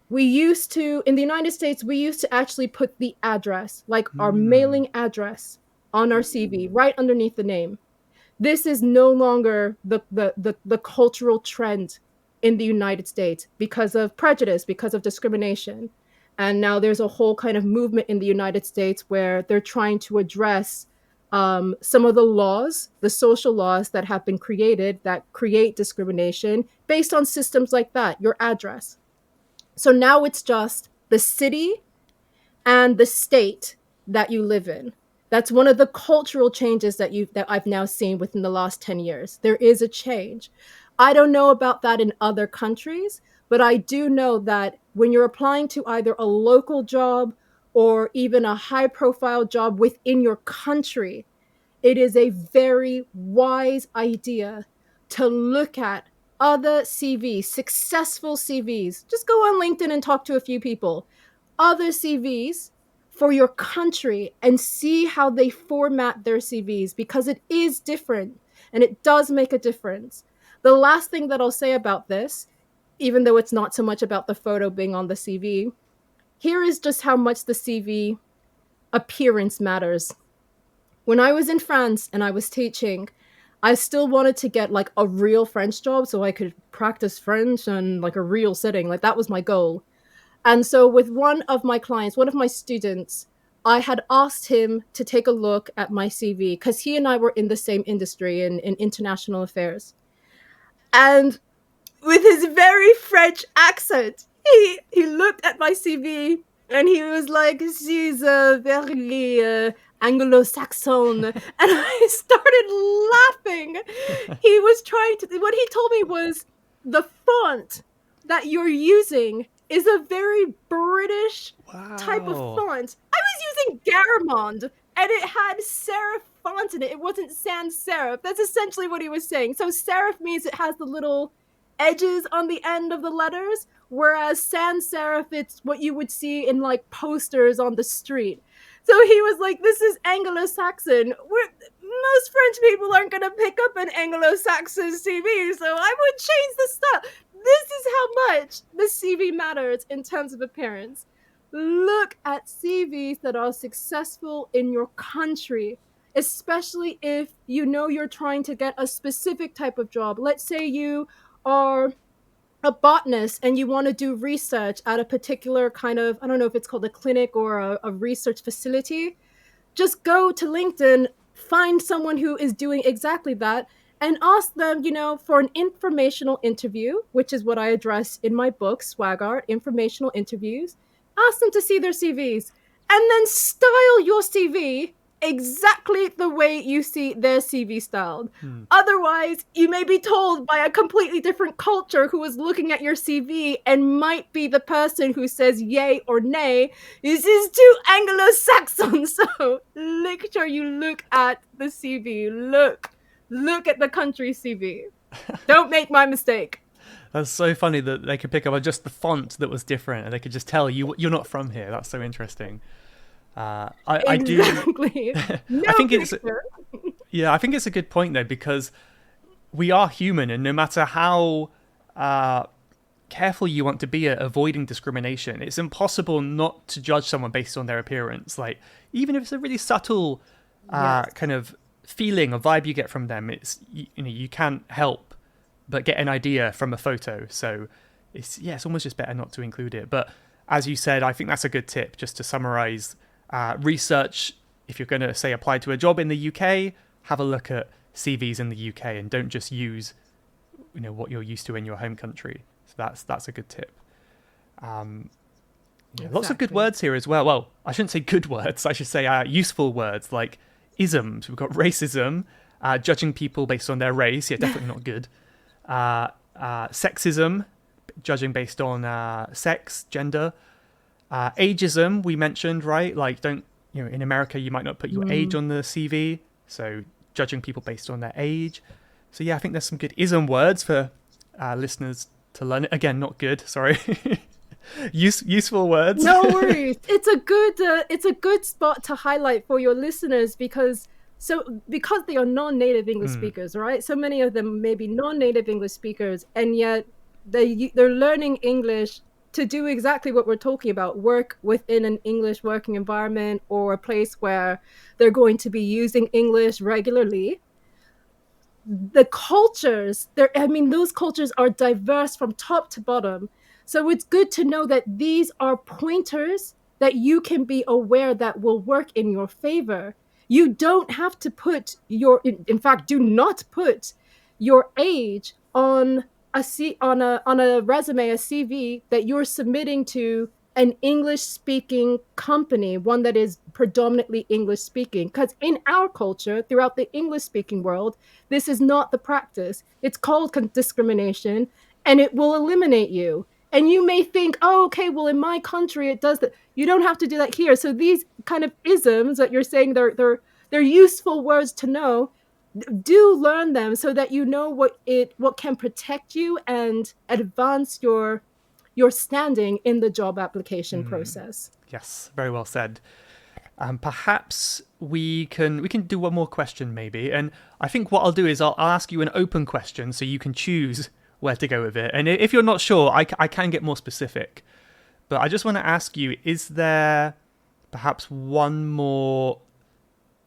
We used to, in the United States, we used to actually put the address, like our mailing address, on our CV, right underneath the name. This is no longer the cultural trend in the United States because of prejudice, because of discrimination. And now there's a whole kind of movement in the United States where they're trying to address some of the laws, the social laws that have been created that create discrimination based on systems like that, your address. So now it's just the city and the state that you live in. That's one of the cultural changes that I've now seen within the last 10 years. There is a change. I don't know about that in other countries, but I do know that when you're applying to either a local job or even a high profile job within your country, it is a very wise idea to look at other CVs, successful CVs. Just go on LinkedIn and talk to a few people. Other CVs for your country and see how they format their CVs, because it is different and it does make a difference. The last thing that I'll say about this, even though it's not so much about the photo being on the CV, here is just how much the CV appearance matters. When I was in France and I was teaching, I still wanted to get like a real French job so I could practice French and like a real setting. Like that was my goal. And so with one of my clients, one of my students, I had asked him to take a look at my CV because he and I were in the same industry in international affairs. And with his very French accent, he looked at my CV and he was like, she's very Anglo-Saxon. And I started laughing. He was trying to, what he told me was the font that you're using is a very British type of font. I was using Garamond and it had serif font in it. It wasn't sans serif. That's essentially what he was saying. So serif means it has the little edges on the end of the letters, whereas sans serif, it's what you would see in like posters on the street. So he was like, this is Anglo-Saxon. Most French people aren't going to pick up an Anglo-Saxon CV, so I would change the stuff. This is how much the CV matters in terms of appearance. Look at CVs that are successful in your country, especially if you know you're trying to get a specific type of job. Let's say you are a botanist and you want to do research at a particular kind of, I don't know if it's called a clinic or a research facility. Just go to LinkedIn, find someone who is doing exactly that, and ask them, for an informational interview, which is what I address in my book, Swaggart, Informational Interviews. Ask them to see their CVs and then style your CV exactly the way you see their CV styled. Otherwise, you may be told by a completely different culture who is looking at your CV and might be the person who says yay or nay. This is too Anglo-Saxon. So make sure you look at the CV. Look at the country CV. Don't make my mistake. That's so funny that they could pick up on just the font that was different, and they could just tell you're not from here. That's so interesting. I do. No I think picture. I think it's a good point though, because we are human, and no matter how careful you want to be at avoiding discrimination, it's impossible not to judge someone based on their appearance. Like, even if it's a really subtle kind of feeling or vibe you get from them, it's you can't help but get an idea from a photo. So it's almost just better not to include it. But as you said, I think that's a good tip, just to summarize. Research, if you're going to say apply to a job in the UK, have a look at CVs in the UK and don't just use what you're used to in your home country. So that's a good tip. Lots of good words here as well. Well, I shouldn't say good words, I should say useful words like isms. We've got racism, judging people based on their race, definitely not good. Sexism, judging based on sex, gender. Ageism, we mentioned, right? Like, don't, in America, you might not put your age on the CV. So judging people based on their age. So I think there's some good ism words for listeners to learn. Again, not good, sorry. Useful words. No worries. It's a good spot to highlight for your listeners because they are non-native English speakers, right? So many of them may be non-native English speakers, and yet they're learning English to do exactly what we're talking about, work within an English working environment or a place where they're going to be using English regularly. The cultures, those cultures are diverse from top to bottom. So it's good to know that these are pointers that you can be aware that will work in your favor. You don't have to put in fact, do not put your age on a resume, a CV that you're submitting to an English-speaking company, one that is predominantly English-speaking. Because in our culture, throughout the English-speaking world, this is not the practice. It's called discrimination, and it will eliminate you. And you may think, oh, okay, well, in my country, it does that. You don't have to do that here. So these kind of isms that you're saying, they're useful words to know. Do learn them so that you know what can protect you and advance your standing in the job application process. Yes, very well said. Perhaps we can do one more question maybe, and I think what I'll do is I'll ask you an open question so you can choose where to go with it. And if you're not sure, I can get more specific. But I just want to ask you: is there perhaps one more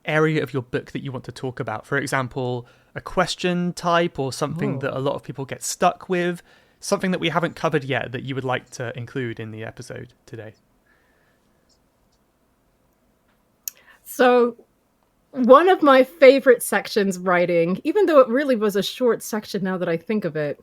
area of your book that you want to talk about? For example, a question type or something that a lot of people get stuck with, something that we haven't covered yet that you would like to include in the episode today? So one of my favorite sections writing, even though it really was a short section now that I think of it,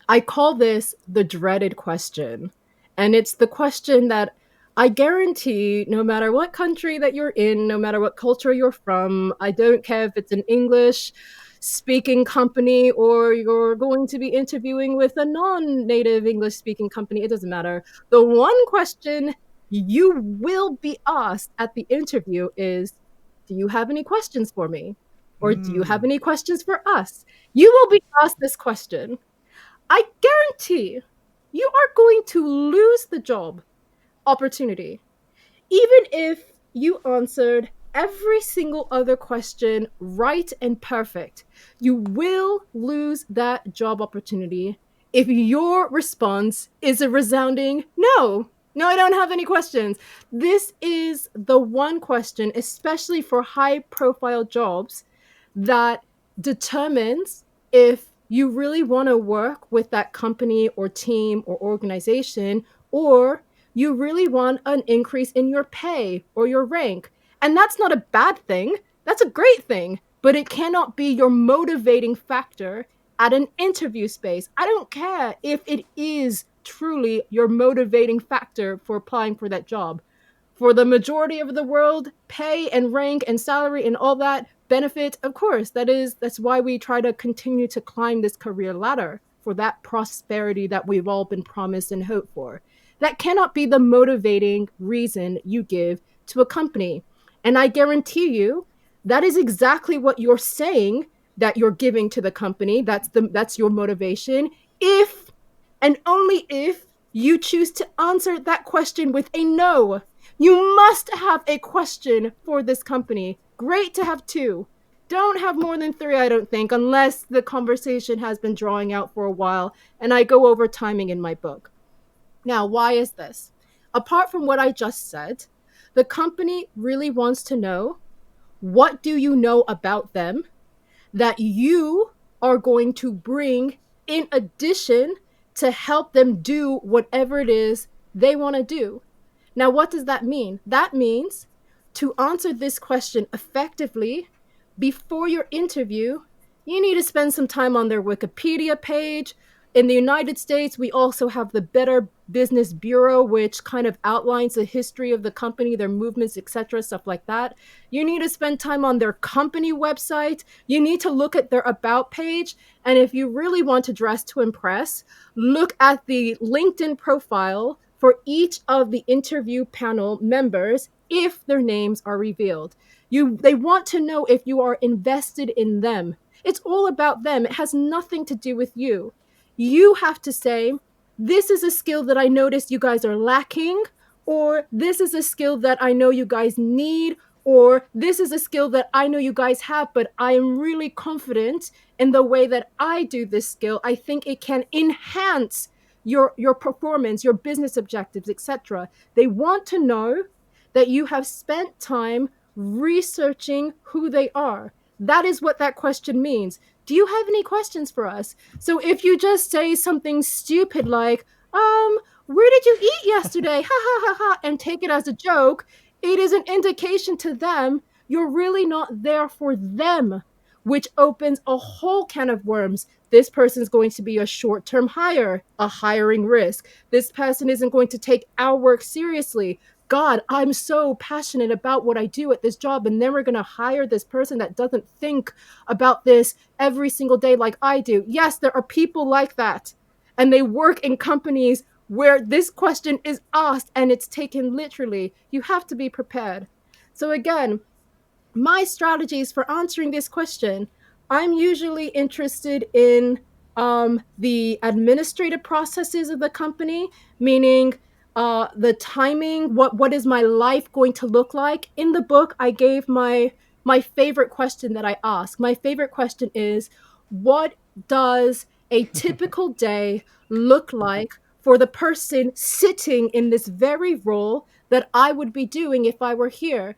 I call this the dreaded question. And it's the question that I guarantee no matter what country that you're in, no matter what culture you're from, I don't care if it's an English speaking company or you're going to be interviewing with a non-native English speaking company, it doesn't matter. The one question you will be asked at the interview is, do you have any questions for me? Or do you have any questions for us? You will be asked this question. I guarantee you are going to lose the job opportunity. Even if you answered every single other question right and perfect, you will lose that job opportunity if your response is a resounding no. No, I don't have any questions. This is the one question, especially for high profile jobs, that determines if you really want to work with that company or team or organization, or you really want an increase in your pay or your rank. And that's not a bad thing. That's a great thing. But it cannot be your motivating factor at an interview space. I don't care if it is truly your motivating factor for applying for that job. For the majority of the world, pay and rank and salary and all that benefit, of course, that's why we try to continue to climb this career ladder, for that prosperity that we've all been promised and hoped for. That cannot be the motivating reason you give to a company. And I guarantee you, that is exactly what you're saying that you're giving to the company. That's your motivation. If and only if you choose to answer that question with a no. You must have a question for this company. Great to have two. Don't have more than three, I don't think, unless the conversation has been drawing out for a while and I go over timing in my book. Now, why is this? Apart from what I just said, the company really wants to know, what do you know about them that you are going to bring in addition to help them do whatever it is they want to do. Now, what does that mean? That means to answer this question effectively before your interview, you need to spend some time on their Wikipedia page. In the United States, we also have the Better Business Bureau, which kind of outlines the history of the company, their movements, etc., stuff like that. You need to spend time on their company website. You need to look at their About page. And if you really want to dress to impress, look at the LinkedIn profile for each of the interview panel members if their names are revealed. They want to know if you are invested in them. It's all about them. It has nothing to do with you. You have to say, this is a skill that I noticed you guys are lacking, or this is a skill that I know you guys need, or this is a skill that I know you guys have, but I am really confident in the way that I do this skill. I think it can enhance your performance, your business objectives, etc. They want to know that you have spent time researching who they are. That is what that question means. Do you have any questions for us? So if you just say something stupid like, where did you eat yesterday? Ha ha ha ha, and take it as a joke, it is an indication to them you're really not there for them, which opens a whole can of worms. This person's going to be a short-term hire, a hiring risk. This person isn't going to take our work seriously. God, I'm so passionate about what I do at this job, and then we're going to hire this person that doesn't think about this every single day like I do. Yes, there are people like that, and they work in companies where this question is asked and it's taken literally. You have to be prepared. So again, my strategies for answering this question, I'm usually interested in the administrative processes of the company, meaning the timing, what is my life going to look like. In the book, I gave my favorite question that I ask. My favorite question is, what does a typical day look like for the person sitting in this very role that I would be doing if I were here?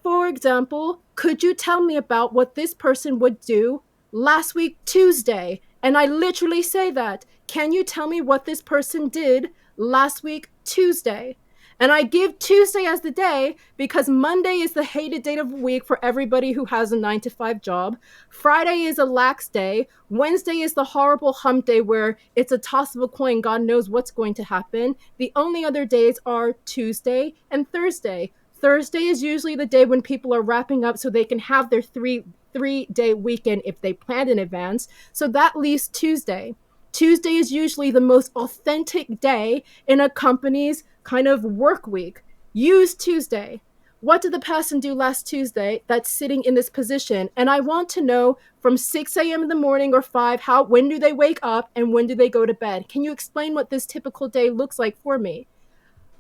For example, could you tell me about what this person would do last week, Tuesday? And I literally say that. Can you tell me what this person did last week, Tuesday? And I give Tuesday as the day because Monday is the hated day of the week for everybody who has a 9-to-5 job. Friday is a lax day. Wednesday is the horrible hump day where it's a toss of a coin. God knows what's going to happen. The only other days are Tuesday and Thursday. Thursday is usually the day when people are wrapping up so they can have their three-day weekend if they planned in advance. So that leaves Tuesday. Tuesday is usually the most authentic day in a company's kind of work week. Use Tuesday. what did the person do last Tuesday that's sitting in this position? And I want to know from 6 a.m. in the morning or 5, when do they wake up and when do they go to bed? Can you explain what this typical day looks like for me?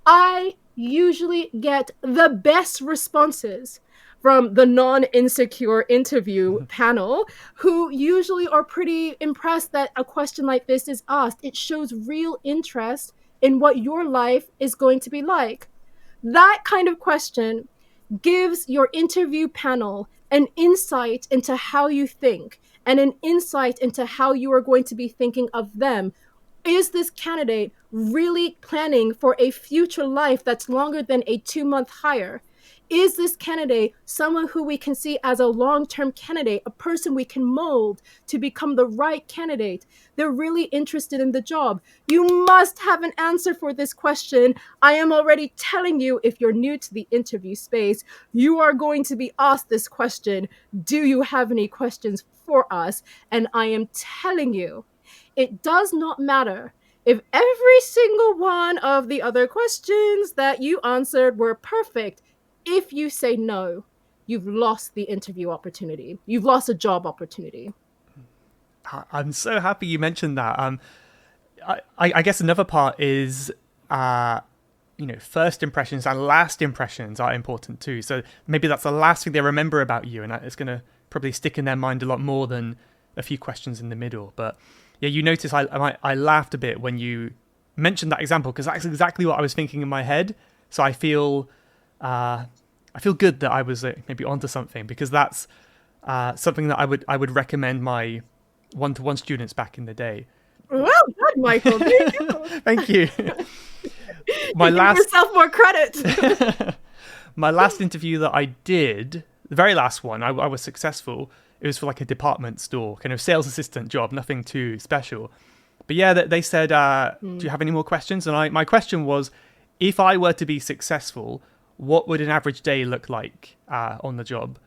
I usually get the best responses from the non-insecure interview panel, who usually are pretty impressed that a question like this is asked. It shows real interest in what your life is going to be like. That kind of question gives your interview panel an insight into how you think and an insight into how you are going to be thinking of them. Is this candidate really planning for a future life that's longer than a 2-month hire? Is this candidate someone who we can see as a long-term candidate, a person we can mold to become the right candidate? They're really interested in the job. You must have an answer for this question. I am already telling you, if you're new to the interview space, you are going to be asked this question. Do you have any questions for us? And I am telling you, it does not matter if every single one of the other questions that you answered were perfect. If you say no, you've lost the interview opportunity. You've lost a job opportunity. I'm so happy you mentioned that. I guess another part is, first impressions and last impressions are important too. So maybe that's the last thing they remember about you, and it's going to probably stick in their mind a lot more than a few questions in the middle. But yeah, you notice I laughed a bit when you mentioned that example, because that's exactly what I was thinking in my head. So I feel good that I was maybe onto something, because that's something that I would recommend my one-to-one students back in the day. Well done, Michael. There you go. Thank you. Give yourself more credit. My last interview that I did, the very last one, I was successful. It was for like a department store, kind of sales assistant job, nothing too special. But yeah, they said, do you have any more questions? And my question was, if I were to be successful, what would an average day look like on the job?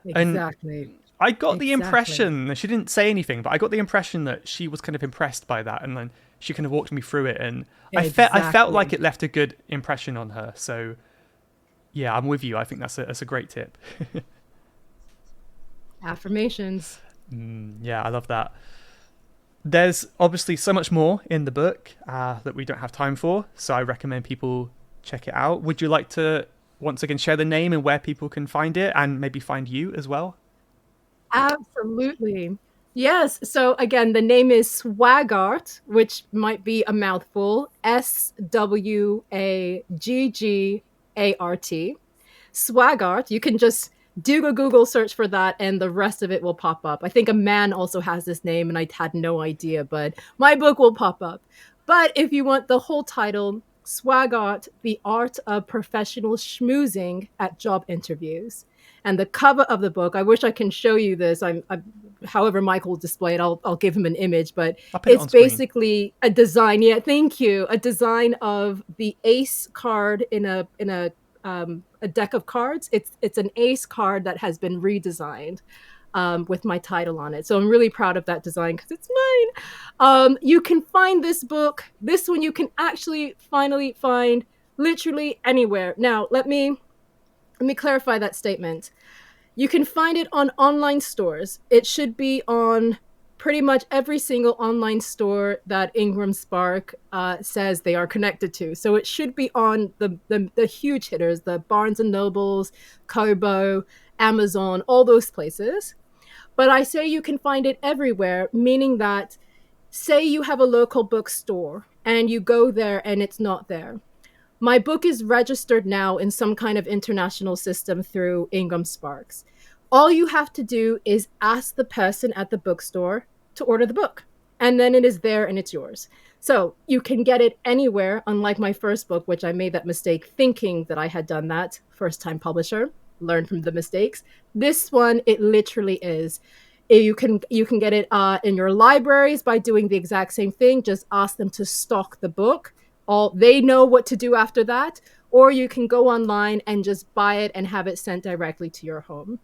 Exactly. And I got the impression, she didn't say anything, but I got the impression that she was kind of impressed by that. And then she kind of walked me through it. And I felt like it left a good impression on her. So yeah, I'm with you. I think that's a great tip. Affirmations. Yeah, I love that. There's obviously so much more in the book that we don't have time for, so I recommend people check it out. Would you like to once again share the name and where people can find it, and maybe find you as well? Absolutely. Yes. So again, the name is Swaggart, which might be a mouthful. Swaggart. Swaggart. You can just do a Google search for that and the rest of it will pop up. I think a man also has this name and I had no idea, but my book will pop up. But if you want the whole title, Swaggart, The Art of Professional Schmoozing at Job Interviews. And the cover of the book, I wish I can show you this. However Michael will display it, I'll give him an image, but it's basically a design. Yeah, thank you. A design of the ace card in a deck of cards. It's an ace card that has been redesigned with my title on it. So I'm really proud of that design because it's mine. You can find this book. This one you can actually finally find literally anywhere. Now, let me clarify that statement. You can find it on online stores. It should be on pretty much every single online store that Ingram Spark says they are connected to. So it should be on the huge hitters, the Barnes & Nobles, Kobo, Amazon, all those places. But I say you can find it everywhere, meaning that say you have a local bookstore and you go there and it's not there. My book is registered now in some kind of international system through Ingram Sparks. All you have to do is ask the person at the bookstore to order the book. And then it is there and it's yours. So you can get it anywhere, unlike my first book, which I made that mistake thinking that I had done that. First time publisher, learn from the mistakes. This one, it literally is. You can get it in your libraries by doing the exact same thing. Just ask them to stock the book. They know what to do after that. Or you can go online and just buy it and have it sent directly to your home.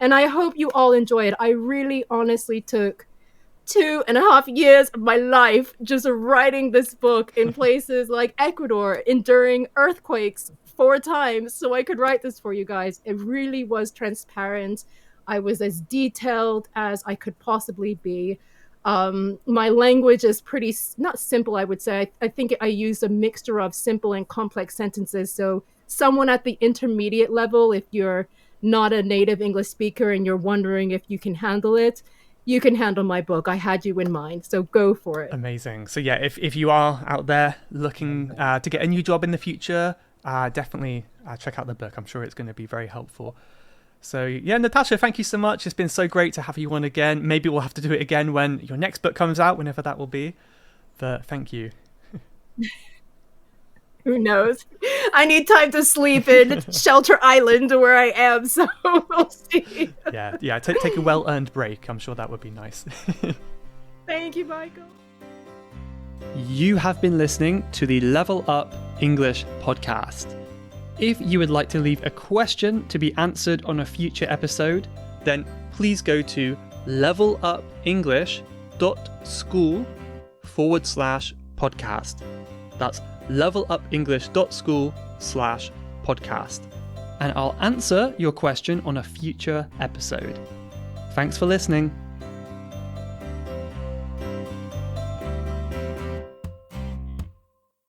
And I hope you all enjoy it. I really honestly took 2.5 years of my life just writing this book in places like Ecuador, enduring earthquakes, 4 times so I could write this for you guys. It really was transparent. I was as detailed as I could possibly be. My language is pretty, not simple, I would say. I think I used a mixture of simple and complex sentences. So someone at the intermediate level, if you're not a native English speaker and you're wondering if you can handle it, you can handle my book. I had you in mind, so go for it. Amazing. So yeah, if you are out there looking to get a new job in the future, definitely check out the book. I'm sure it's going to be very helpful. So yeah, Natasha, thank you so much. It's been so great to have you on again. Maybe we'll have to do it again when your next book comes out, whenever that will be. But thank you. Who knows? I need time to sleep in Shelter Island where I am, so we'll see. Yeah. Take a well-earned break. I'm sure that would be nice. Thank you, Michael. You have been listening to the Level Up English podcast. If you would like to leave a question to be answered on a future episode, then please go to levelupenglish.school/podcast. That's levelupenglish.school/podcast. And I'll answer your question on a future episode. Thanks for listening.